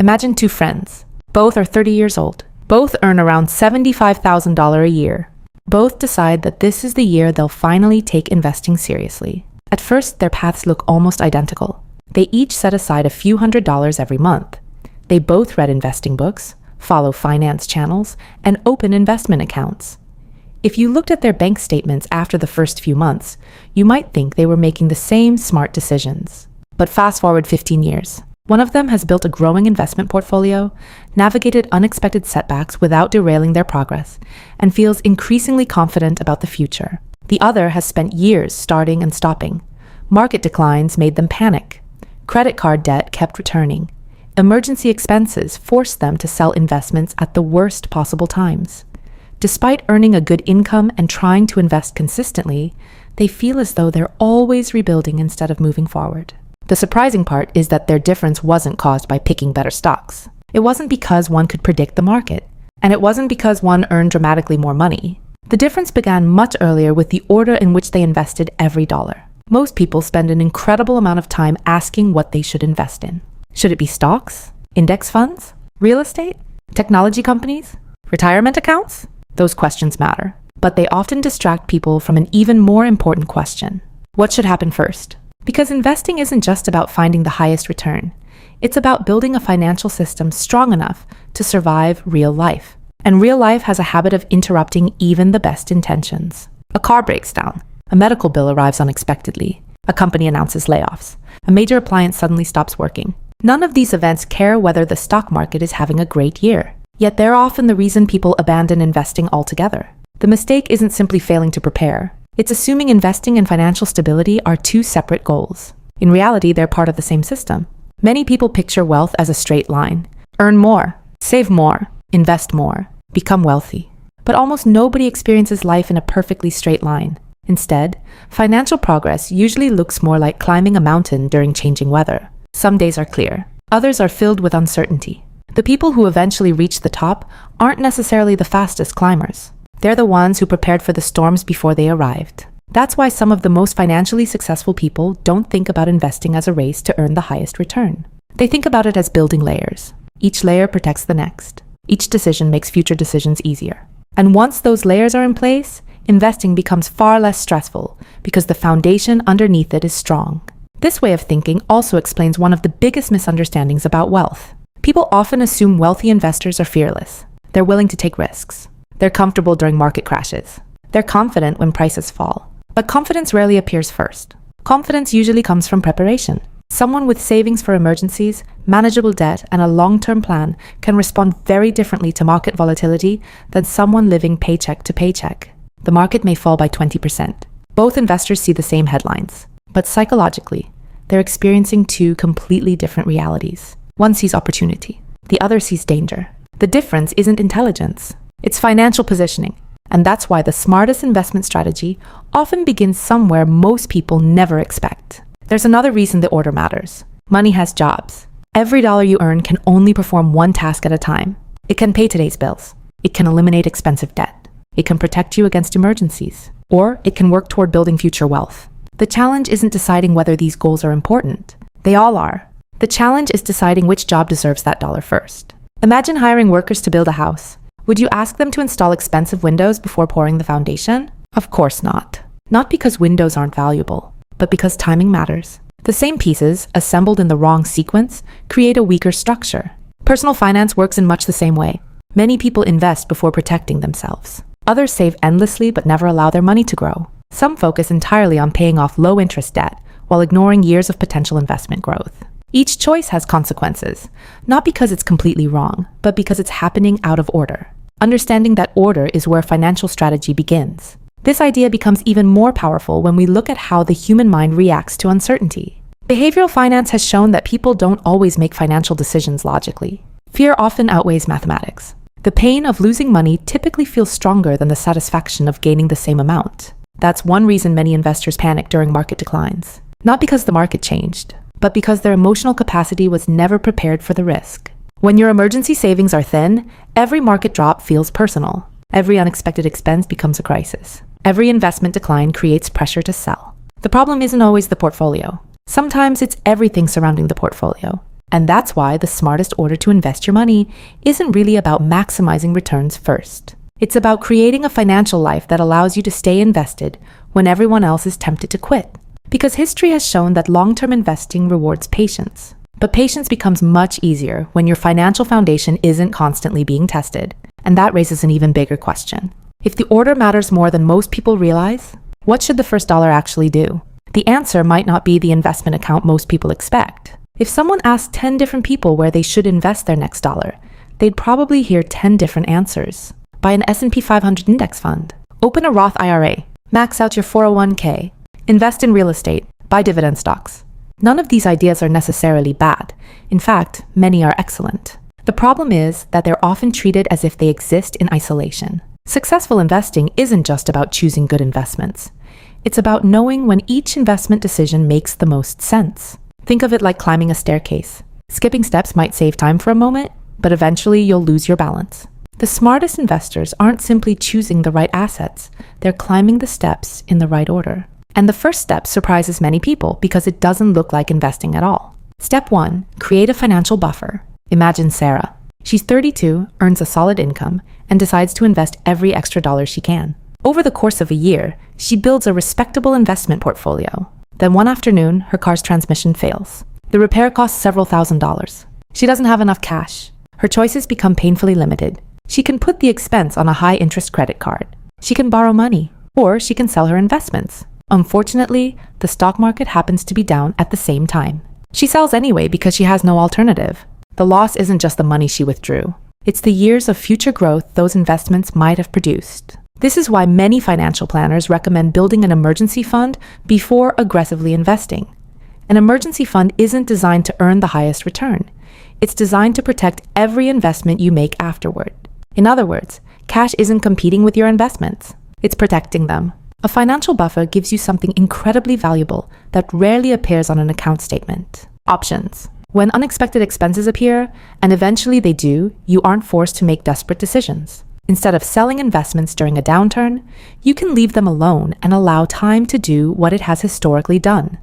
Imagine two friends. Both are 30 years old. Both earn around $75,000 a year. Both decide that this is the year they'll finally take investing seriously. At first, their paths look almost identical. They each set aside a few $100s every month. They both read investing books, follow finance channels, and open investment accounts. If you looked at their bank statements after the first few months, you might think they were making the same smart decisions. But fast forward 15 years. One of them has built a growing investment portfolio, navigated unexpected setbacks without derailing their progress, and feels increasingly confident about the future. The other has spent years starting and stopping. Market declines made them panic. Credit card debt kept returning. Emergency expenses forced them to sell investments at the worst possible times. Despite earning a good income and trying to invest consistently, they feel as though they're always rebuilding instead of moving forward. The surprising part is that their difference wasn't caused by picking better stocks. It wasn't because one could predict the market, and it wasn't because one earned dramatically more money. The difference began much earlier with the order in which they invested every dollar. Most people spend an incredible amount of time asking what they should invest in. Should it be stocks, index funds, real estate, technology companies, retirement accounts? Those questions matter, but they often distract people from an even more important question. What should happen first? Because investing isn't just about finding the highest return. It's about building a financial system strong enough to survive real life. And real life has a habit of interrupting even the best intentions. A car breaks down. A medical bill arrives unexpectedly. A company announces layoffs. A major appliance suddenly stops working. None of these events care whether the stock market is having a great year. Yet they're often the reason people abandon investing altogether. The mistake isn't simply failing to prepare. It's assuming investing and financial stability are two separate goals. In reality, they're part of the same system. Many people picture wealth as a straight line. Earn more, save more, invest more, become wealthy. But almost nobody experiences life in a perfectly straight line. Instead, financial progress usually looks more like climbing a mountain during changing weather. Some days are clear. Others are filled with uncertainty. The people who eventually reach the top aren't necessarily the fastest climbers. They're the ones who prepared for the storms before they arrived. That's why some of the most financially successful people don't think about investing as a race to earn the highest return. They think about it as building layers. Each layer protects the next. Each decision makes future decisions easier. And once those layers are in place, investing becomes far less stressful because the foundation underneath it is strong. This way of thinking also explains one of the biggest misunderstandings about wealth. People often assume wealthy investors are fearless. They're willing to take risks. They're comfortable during market crashes. They're confident when prices fall. But confidence rarely appears first. Confidence usually comes from preparation. Someone with savings for emergencies, manageable debt, and a long-term plan can respond very differently to market volatility than someone living paycheck to paycheck. The market may fall by 20%. Both investors see the same headlines. But psychologically, they're experiencing two completely different realities. One sees opportunity. The other sees danger. The difference isn't intelligence. It's financial positioning. And that's why the smartest investment strategy often begins somewhere most people never expect. There's another reason the order matters. Money has jobs. Every dollar you earn can only perform one task at a time. It can pay today's bills. It can eliminate expensive debt. It can protect you against emergencies. Or it can work toward building future wealth. The challenge isn't deciding whether these goals are important. They all are. The challenge is deciding which job deserves that dollar first. Imagine hiring workers to build a house. Would you ask them to install expensive windows before pouring the foundation? Of course not. Not because windows aren't valuable, but because timing matters. The same pieces, assembled in the wrong sequence, create a weaker structure. Personal finance works in much the same way. Many people invest before protecting themselves. Others save endlessly but never allow their money to grow. Some focus entirely on paying off low-interest debt while ignoring years of potential investment growth. Each choice has consequences, not because it's completely wrong, but because it's happening out of order. Understanding that order is where financial strategy begins. This idea becomes even more powerful when we look at how the human mind reacts to uncertainty. Behavioral finance has shown that people don't always make financial decisions logically. Fear often outweighs mathematics. The pain of losing money typically feels stronger than the satisfaction of gaining the same amount. That's one reason many investors panic during market declines. Not because the market changed, but because their emotional capacity was never prepared for the risk. When your emergency savings are thin, every market drop feels personal. Every unexpected expense becomes a crisis. Every investment decline creates pressure to sell. The problem isn't always the portfolio. Sometimes it's everything surrounding the portfolio. And that's why the smartest order to invest your money isn't really about maximizing returns first. It's about creating a financial life that allows you to stay invested when everyone else is tempted to quit. Because history has shown that long-term investing rewards patience. But patience becomes much easier when your financial foundation isn't constantly being tested. And that raises an even bigger question. If the order matters more than most people realize, what should the first dollar actually do? The answer might not be the investment account most people expect. If someone asked 10 different people where they should invest their next dollar, they'd probably hear 10 different answers. Buy an S&P 500 index fund. Open a Roth IRA. Max out your 401k. Invest in real estate. Buy dividend stocks. None of these ideas are necessarily bad. In fact, many are excellent. The problem is that they're often treated as if they exist in isolation. Successful investing isn't just about choosing good investments. It's about knowing when each investment decision makes the most sense. Think of it like climbing a staircase. Skipping steps might save time for a moment, but eventually you'll lose your balance. The smartest investors aren't simply choosing the right assets, they're climbing the steps in the right order. And the first step surprises many people because it doesn't look like investing at all. Step 1, create a financial buffer. Imagine Sarah. She's 32, earns a solid income, and decides to invest every extra dollar she can. Over the course of a year, she builds a respectable investment portfolio. Then one afternoon, her car's transmission fails. The repair costs several $1,000s. She doesn't have enough cash. Her choices become painfully limited. She can put the expense on a high-interest credit card. She can borrow money, or she can sell her investments. Unfortunately, the stock market happens to be down at the same time. She sells anyway because she has no alternative. The loss isn't just the money she withdrew. It's the years of future growth those investments might have produced. This is why many financial planners recommend building an emergency fund before aggressively investing. An emergency fund isn't designed to earn the highest return. It's designed to protect every investment you make afterward. In other words, cash isn't competing with your investments. It's protecting them. A financial buffer gives you something incredibly valuable that rarely appears on an account statement. Options. When unexpected expenses appear, and eventually they do, you aren't forced to make desperate decisions. Instead of selling investments during a downturn, you can leave them alone and allow time to do what it has historically done.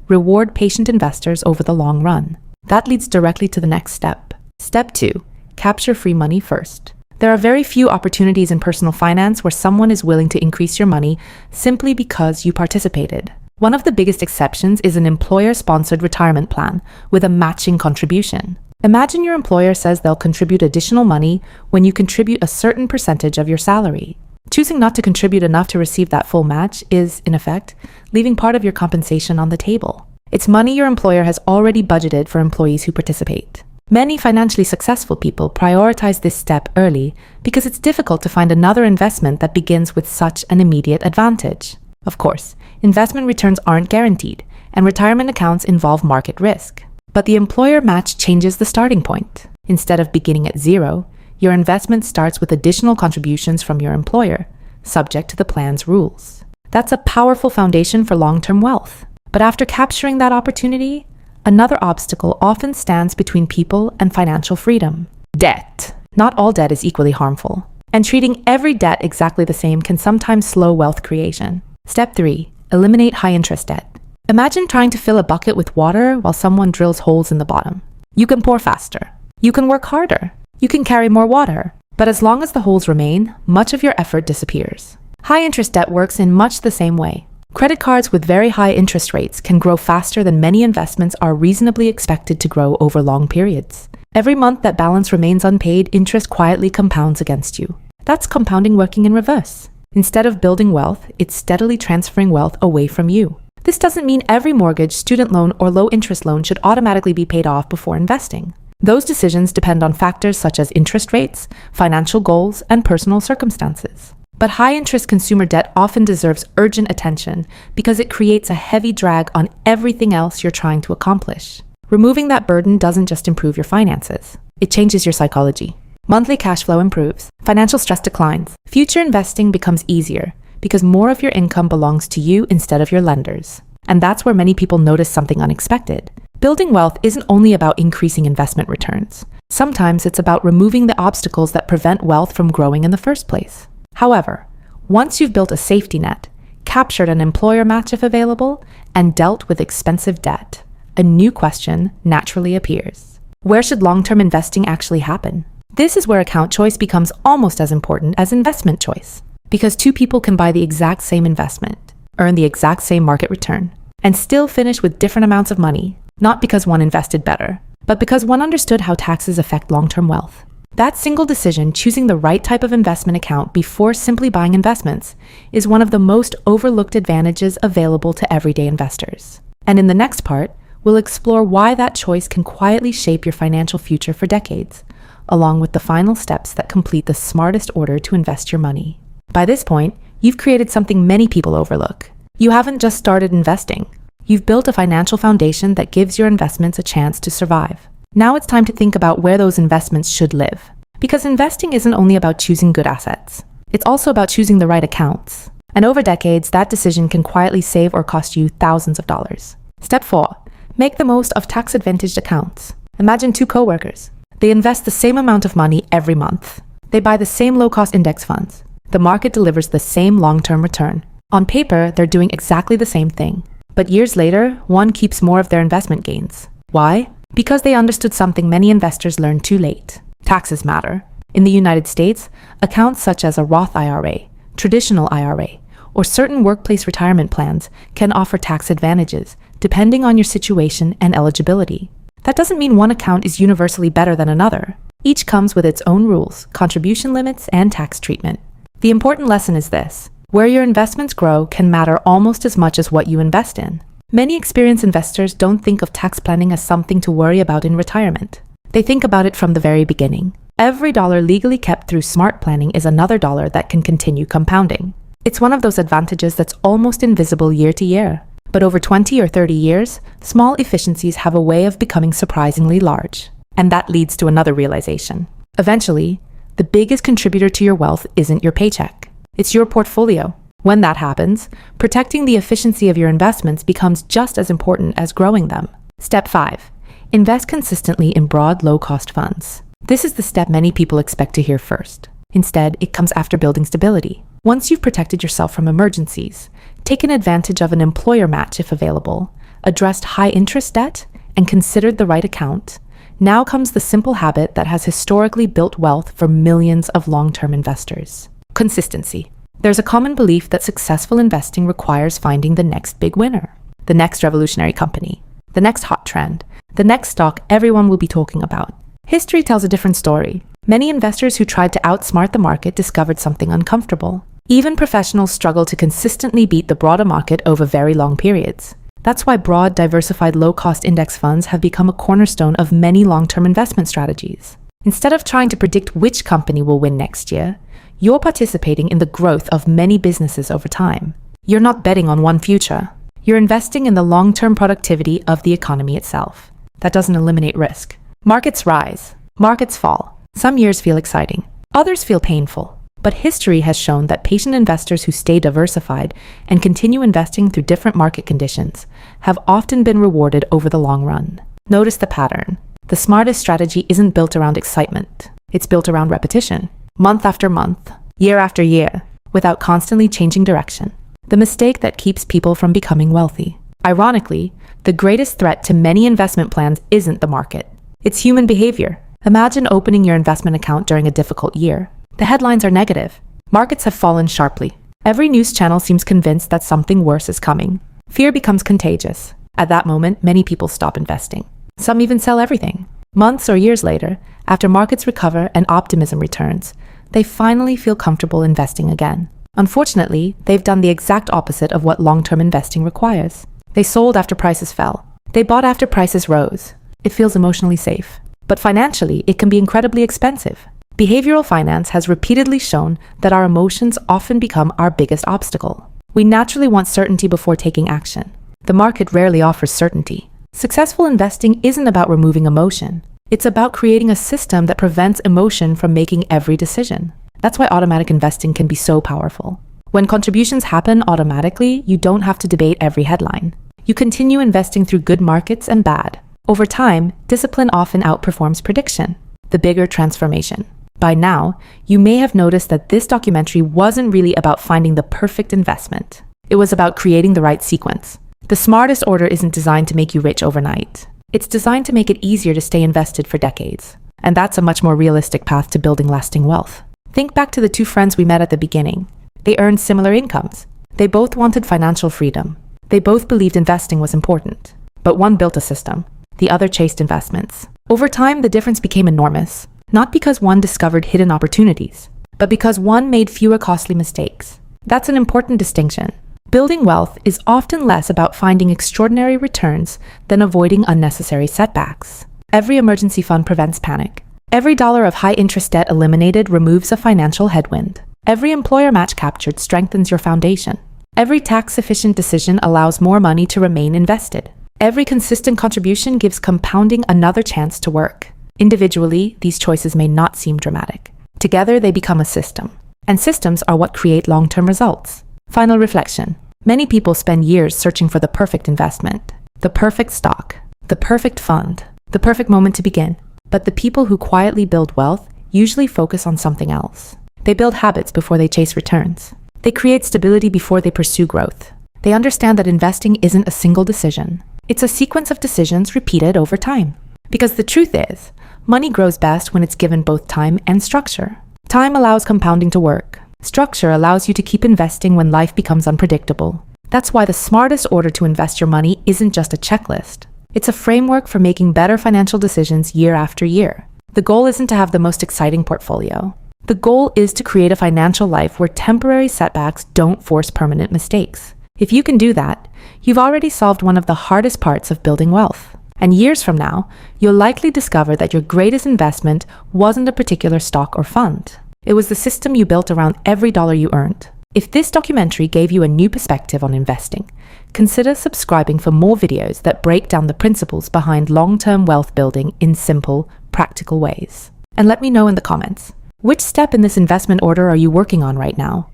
Reward patient investors over the long run. That leads directly to the next step. Step 2, capture free money first. There are very few opportunities in personal finance where someone is willing to increase your money simply because you participated. One of the biggest exceptions is an employer-sponsored retirement plan with a matching contribution. Imagine your employer says they'll contribute additional money when you contribute a certain percentage of your salary. Choosing not to contribute enough to receive that full match is, in effect, leaving part of your compensation on the table. It's money your employer has already budgeted for employees who participate. Many financially successful people prioritize this step early because it's difficult to find another investment that begins with such an immediate advantage. Of course, investment returns aren't guaranteed, and retirement accounts involve market risk. But the employer match changes the starting point. Instead of beginning at zero, your investment starts with additional contributions from your employer, subject to the plan's rules. That's a powerful foundation for long-term wealth. But after capturing that opportunity, another obstacle often stands between people and financial freedom. Debt. Not all debt is equally harmful, and treating every debt exactly the same can sometimes slow wealth creation. Step 3. Eliminate high-interest debt. Imagine trying to fill a bucket with water while someone drills holes in the bottom. You can pour faster. You can work harder. You can carry more water. But as long as the holes remain, much of your effort disappears. High-interest debt works in much the same way. Credit cards with very high interest rates can grow faster than many investments are reasonably expected to grow over long periods. Every month that balance remains unpaid, interest quietly compounds against you. That's compounding working in reverse. Instead of building wealth, it's steadily transferring wealth away from you. This doesn't mean every mortgage, student loan, or low-interest loan should automatically be paid off before investing. Those decisions depend on factors such as interest rates, financial goals, and personal circumstances. But high-interest consumer debt often deserves urgent attention because it creates a heavy drag on everything else you're trying to accomplish. Removing that burden doesn't just improve your finances. It changes your psychology. Monthly cash flow improves. Financial stress declines. Future investing becomes easier because more of your income belongs to you instead of your lenders. And that's where many people notice something unexpected. Building wealth isn't only about increasing investment returns. Sometimes it's about removing the obstacles that prevent wealth from growing in the first place. However, once you've built a safety net, captured an employer match if available, and dealt with expensive debt, a new question naturally appears. Where should long-term investing actually happen? This is where account choice becomes almost as important as investment choice, because two people can buy the exact same investment, earn the exact same market return, and still finish with different amounts of money, not because one invested better, but because one understood how taxes affect long-term wealth. That single decision, choosing the right type of investment account before simply buying investments, is one of the most overlooked advantages available to everyday investors. And in the next part, we'll explore why that choice can quietly shape your financial future for decades, along with the final steps that complete the smartest order to invest your money. By this point, you've created something many people overlook. You haven't just started investing. You've built a financial foundation that gives your investments a chance to survive. Now it's time to think about where those investments should live. Because investing isn't only about choosing good assets. It's also about choosing the right accounts. And over decades, that decision can quietly save or cost you thousands of dollars. Step 4. Make the most of tax-advantaged accounts. Imagine two coworkers. They invest the same amount of money every month. They buy the same low-cost index funds. The market delivers the same long-term return. On paper, they're doing exactly the same thing. But years later, one keeps more of their investment gains. Why? Because they understood something many investors learned too late. Taxes matter. In the United States, accounts such as a Roth IRA, traditional IRA, or certain workplace retirement plans can offer tax advantages, depending on your situation and eligibility. That doesn't mean one account is universally better than another. Each comes with its own rules, contribution limits, and tax treatment. The important lesson is this: where your investments grow can matter almost as much as what you invest in. Many experienced investors don't think of tax planning as something to worry about in retirement. They think about it from the very beginning. Every dollar legally kept through smart planning is another dollar that can continue compounding. It's one of those advantages that's almost invisible year to year. But over 20 or 30 years, small efficiencies have a way of becoming surprisingly large. And that leads to another realization. Eventually, the biggest contributor to your wealth isn't your paycheck. It's your portfolio. When that happens, protecting the efficiency of your investments becomes just as important as growing them. Step 5. Invest consistently in broad, low-cost funds. This is the step many people expect to hear first. Instead, it comes after building stability. Once you've protected yourself from emergencies, taken advantage of an employer match if available, addressed high-interest debt, and considered the right account, now comes the simple habit that has historically built wealth for millions of long-term investors. Consistency. There's a common belief that successful investing requires finding the next big winner, the next revolutionary company, the next hot trend, the next stock everyone will be talking about. History tells a different story. Many investors who tried to outsmart the market discovered something uncomfortable. Even professionals struggle to consistently beat the broader market over very long periods. That's why broad, diversified, low-cost index funds have become a cornerstone of many long-term investment strategies. Instead of trying to predict which company will win next year, you're participating in the growth of many businesses over time. You're not betting on one future. You're investing in the long-term productivity of the economy itself. That doesn't eliminate risk. Markets rise. Markets fall. Some years feel exciting. Others feel painful. But history has shown that patient investors who stay diversified and continue investing through different market conditions have often been rewarded over the long run. Notice the pattern. The smartest strategy isn't built around excitement. It's built around repetition. Month after month, year after year, without constantly changing direction. The mistake that keeps people from becoming wealthy. Ironically, the greatest threat to many investment plans isn't the market. It's human behavior. Imagine opening your investment account during a difficult year. The headlines are negative. Markets have fallen sharply. Every news channel seems convinced that something worse is coming. Fear becomes contagious. At that moment, many people stop investing. Some even sell everything. Months or years later, after markets recover and optimism returns, they finally feel comfortable investing again. Unfortunately, they've done the exact opposite of what long-term investing requires. They sold after prices fell. They bought after prices rose. It feels emotionally safe. But financially, it can be incredibly expensive. Behavioral finance has repeatedly shown that our emotions often become our biggest obstacle. We naturally want certainty before taking action. The market rarely offers certainty. Successful investing isn't about removing emotion. It's about creating a system that prevents emotion from making every decision. That's why automatic investing can be so powerful. When contributions happen automatically, you don't have to debate every headline. You continue investing through good markets and bad. Over time, discipline often outperforms prediction. The bigger transformation. By now, you may have noticed that this documentary wasn't really about finding the perfect investment. It was about creating the right sequence. The smartest order isn't designed to make you rich overnight. It's designed to make it easier to stay invested for decades. And that's a much more realistic path to building lasting wealth. Think back to the two friends we met at the beginning. They earned similar incomes. They both wanted financial freedom. They both believed investing was important. But one built a system. The other chased investments. Over time, the difference became enormous. Not because one discovered hidden opportunities, but because one made fewer costly mistakes. That's an important distinction. Building wealth is often less about finding extraordinary returns than avoiding unnecessary setbacks. Every emergency fund prevents panic. Every dollar of high-interest debt eliminated removes a financial headwind. Every employer match captured strengthens your foundation. Every tax-efficient decision allows more money to remain invested. Every consistent contribution gives compounding another chance to work. Individually, these choices may not seem dramatic. Together, they become a system. And systems are what create long-term results. Final reflection. Many people spend years searching for the perfect investment, the perfect stock, the perfect fund, the perfect moment to begin. But the people who quietly build wealth usually focus on something else. They build habits before they chase returns. They create stability before they pursue growth. They understand that investing isn't a single decision. It's a sequence of decisions repeated over time. Because the truth is, money grows best when it's given both time and structure. Time allows compounding to work. Structure allows you to keep investing when life becomes unpredictable. That's why the smartest order to invest your money isn't just a checklist. It's a framework for making better financial decisions year after year. The goal isn't to have the most exciting portfolio. The goal is to create a financial life where temporary setbacks don't force permanent mistakes. If you can do that, you've already solved one of the hardest parts of building wealth. And years from now, you'll likely discover that your greatest investment wasn't a particular stock or fund. It was the system you built around every dollar you earned. If this documentary gave you a new perspective on investing, consider subscribing for more videos that break down the principles behind long-term wealth building in simple, practical ways. And let me know in the comments, which step in this investment order are you working on right now?